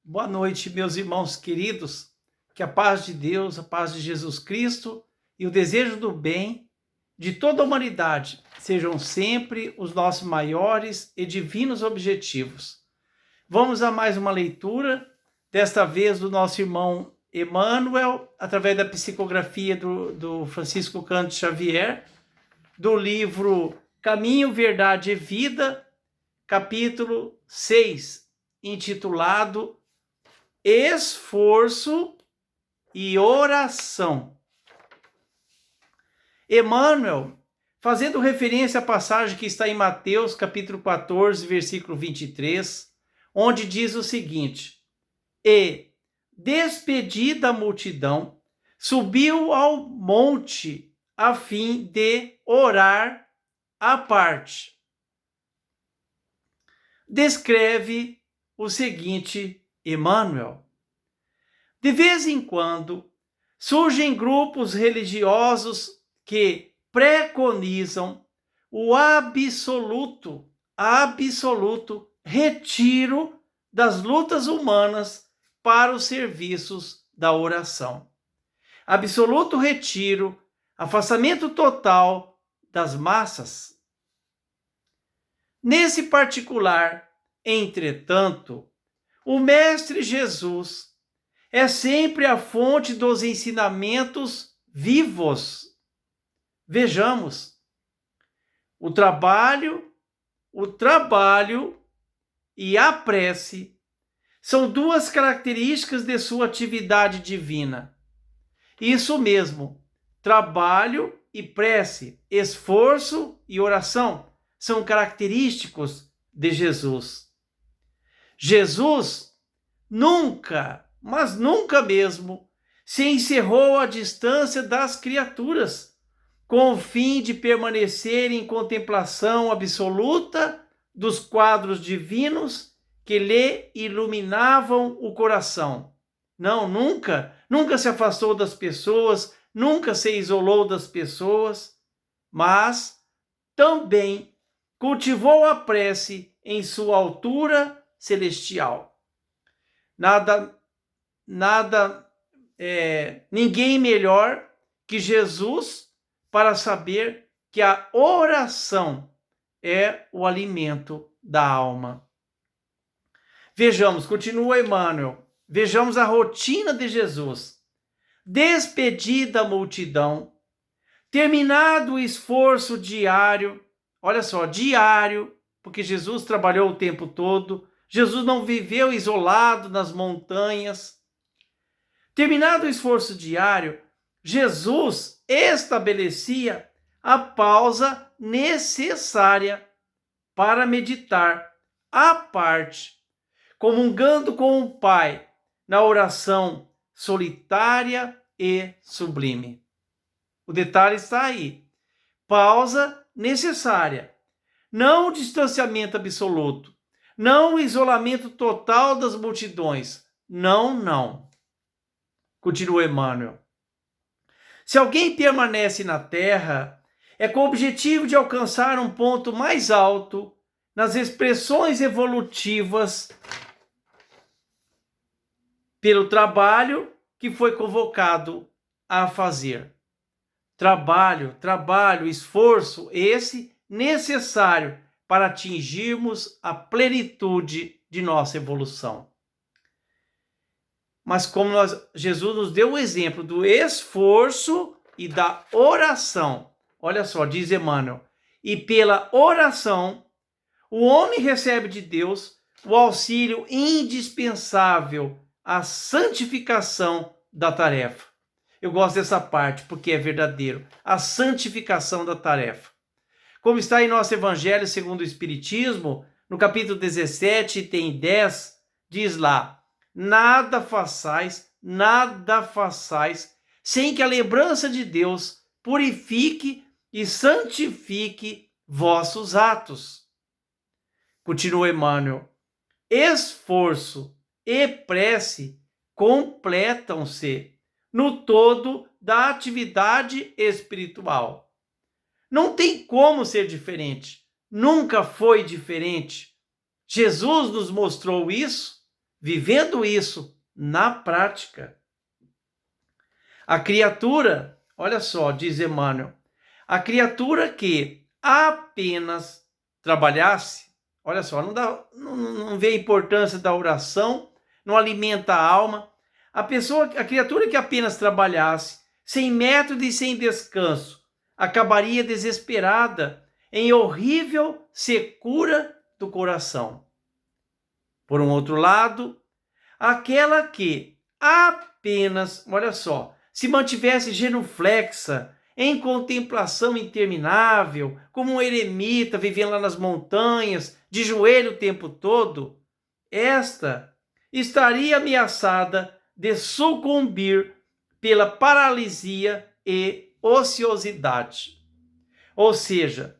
Boa noite, meus irmãos queridos. Que a paz de Deus, a paz de Jesus Cristo e o desejo do bem de toda a humanidade sejam sempre os nossos maiores e divinos objetivos. Vamos a mais uma leitura, desta vez do nosso irmão Emmanuel, através da psicografia do Francisco Cândido Xavier, do livro Caminho, Verdade e Vida, capítulo 6, intitulado Esforço e Oração. Emmanuel, fazendo referência à passagem que está em Mateus, capítulo 14, versículo 23, onde diz o seguinte: E, despedida a multidão, subiu ao monte a fim de orar à parte. Descreve o seguinte Emmanuel: de vez em quando surgem grupos religiosos que preconizam o absoluto retiro das lutas humanas para os serviços da oração. Absoluto retiro, afastamento total das massas. Nesse particular, entretanto, o Mestre Jesus é sempre a fonte dos ensinamentos vivos. Vejamos, o trabalho e a prece são duas características de sua atividade divina. Isso mesmo, trabalho e prece, esforço e oração são característicos de Jesus. Jesus nunca, mas nunca mesmo, se encerrou à distância das criaturas, com o fim de permanecer em contemplação absoluta dos quadros divinos que lhe iluminavam o coração. Não, nunca se afastou das pessoas, nunca se isolou das pessoas, mas também cultivou a prece em sua altura celestial. Ninguém melhor que Jesus para saber que a oração é o alimento da alma. Vejamos, continua Emmanuel, vejamos a rotina de Jesus. Despedida a multidão, terminado o esforço diário, olha só, diário, porque Jesus trabalhou o tempo todo, Jesus não viveu isolado nas montanhas. Terminado o esforço diário, Jesus estabelecia a pausa necessária para meditar à parte, comungando com o Pai na oração solitária e sublime. O detalhe está aí. Pausa necessária. Não o distanciamento absoluto. Não o isolamento total das multidões. Não. Continua Emmanuel. Se alguém permanece na Terra, é com o objetivo de alcançar um ponto mais alto nas expressões evolutivas pelo trabalho que foi convocado a fazer. Trabalho, esforço, esse necessário para atingirmos a plenitude de nossa evolução. Mas como Jesus nos deu o exemplo do esforço e da oração, olha só, diz Emmanuel, e pela oração, o homem recebe de Deus o auxílio indispensável à santificação da tarefa. Eu gosto dessa parte porque é verdadeiro. A santificação da tarefa. Como está em nosso Evangelho segundo o Espiritismo, no capítulo 17, item 10, diz lá: nada façais, sem que a lembrança de Deus purifique e santifique vossos atos. Continua Emmanuel. Esforço e prece completam-se no todo da atividade espiritual. Não tem como ser diferente. Nunca foi diferente. Jesus nos mostrou isso vivendo isso na prática. A criatura, olha só, diz Emmanuel, a criatura que apenas trabalhasse, olha só, não vê a importância da oração, não alimenta a alma. A criatura que apenas trabalhasse, sem método e sem descanso, acabaria desesperada em horrível secura do coração. Por um outro lado, aquela que apenas, olha só, se mantivesse genuflexa, em contemplação interminável, como um eremita vivendo lá nas montanhas, de joelho o tempo todo, esta estaria ameaçada de sucumbir pela paralisia e ociosidade. Ou seja,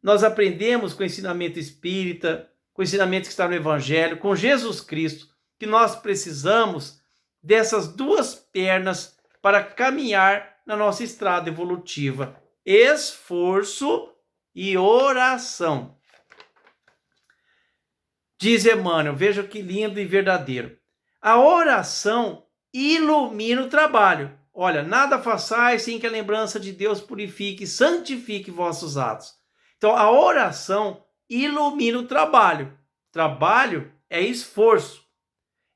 nós aprendemos com o ensinamento espírita, com o ensinamento que está no Evangelho, com Jesus Cristo, que nós precisamos dessas duas pernas para caminhar na nossa estrada evolutiva: esforço e oração. Diz Emmanuel, veja que lindo e verdadeiro. A oração ilumina o trabalho. Olha, nada façais sem que a lembrança de Deus purifique e santifique vossos atos. Então, a oração ilumina o trabalho. Trabalho é esforço,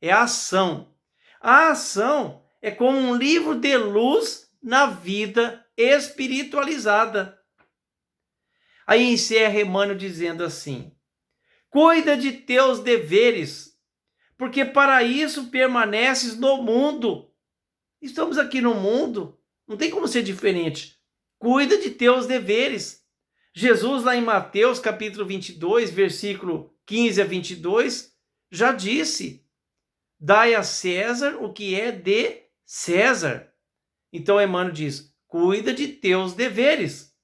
é ação. A ação é como um livro de luz na vida espiritualizada. Aí encerra Emmanuel dizendo assim: cuida de teus deveres, porque para isso permaneces no mundo. Estamos aqui no mundo, não tem como ser diferente. Cuida de teus deveres. Jesus, lá em Mateus, capítulo 22, versículo 15 a 22, já disse: dai a César o que é de César. Então Emmanuel diz: cuida de teus deveres,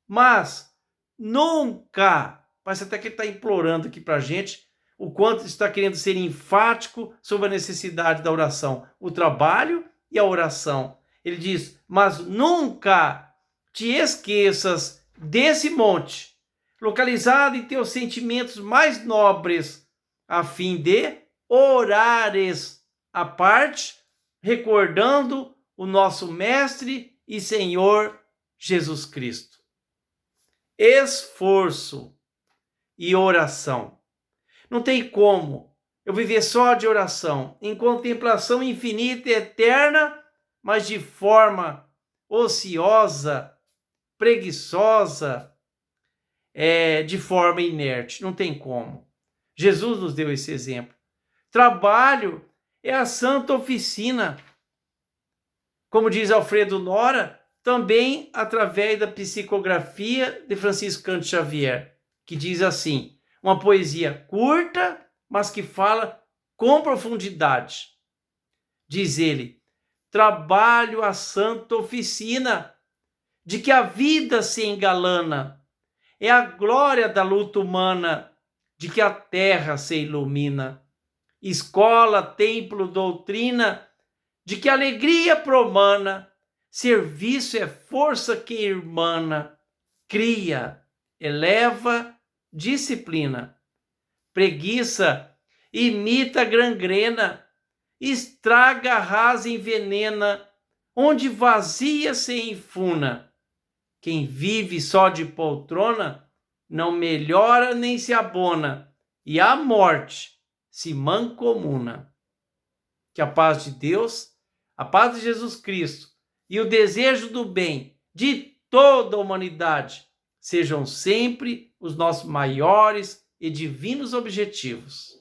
mas nunca, parece até que ele está implorando aqui para a gente, o quanto está querendo ser enfático sobre a necessidade da oração, o trabalho e a oração. Ele diz: mas nunca te esqueças desse monte, localizado em teus sentimentos mais nobres, a fim de orares à parte, recordando o nosso Mestre e Senhor Jesus Cristo. Esforço e oração. Não tem como eu viver só de oração, em contemplação infinita e eterna, mas de forma ociosa, preguiçosa, de forma inerte. Não tem como. Jesus nos deu esse exemplo. Trabalho é a santa oficina. Como diz Alfredo Nora, também através da psicografia de Francisco Cândido Xavier, que diz assim: uma poesia curta, mas que fala com profundidade. Diz ele: trabalho a santa oficina, de que a vida se engalana, é a glória da luta humana, de que a terra se ilumina. Escola, templo, doutrina, de que alegria promana, serviço é força que irmana, cria, eleva, disciplina. Preguiça imita gangrena, estraga, arrasa, envenena, onde vazia se enfuna. Quem vive só de poltrona não melhora nem se abona, e a morte se mancomuna. Que a paz de Deus, a paz de Jesus Cristo e o desejo do bem de toda a humanidade sejam sempre os nossos maiores e divinos objetivos.